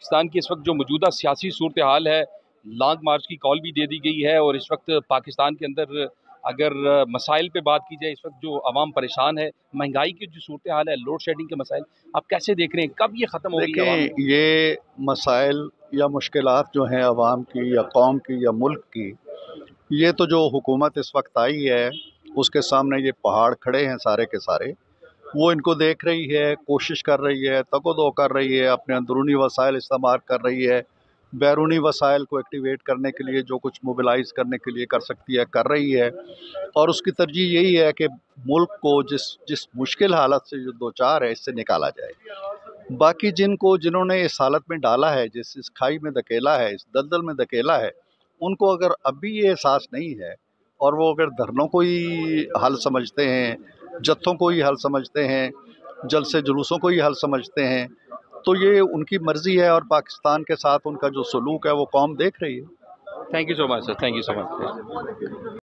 पाकिस्तान की इस वक्त जो मौजूदा सियासी सूरत हाल है, लॉन्ग मार्च की कॉल भी दे दी गई है और इस वक्त पाकिस्तान के अंदर अगर मसाइल पे बात की जाए, इस वक्त जो आवाम परेशान है, महंगाई की जो सूरत हाल है, लोड शेडिंग के मसाइल, आप कैसे देख रहे हैं, कब ये ख़त्म होगी आवाम देखें, ये मसाइल या मुश्किलात जो हैं आवाम की या कौम की या मुल्क की, ये तो जो हुकूमत इस वक्त आई है उसके सामने ये पहाड़ खड़े हैं सारे के सारे। वो इनको देख रही है, कोशिश कर रही है, तको-दो कर रही है, अपने अंदरूनी वसाइल इस्तेमाल कर रही है, बैरूनी वसाइल को एक्टिवेट करने के लिए जो कुछ मोबिलाइज़ करने के लिए कर सकती है कर रही है। और उसकी तरजीह यही है कि मुल्क को जिस जिस मुश्किल हालत से जो दो चार है इससे निकाला जाए। बाकी जिन्होंने इस हालत में डाला है, जिस इस खाई में धकेला है, इस दलदल में धकेला है, उनको अगर अभी ये एहसास नहीं है और वो अगर धरनों को ही हल समझते हैं, जत्थों को ही हल समझते हैं, जलसे जुलूसों को ही हल समझते हैं, तो ये उनकी मर्ज़ी है और पाकिस्तान के साथ उनका जो सलूक है वो कौम देख रही है। Thank you so much sir, thank you so much.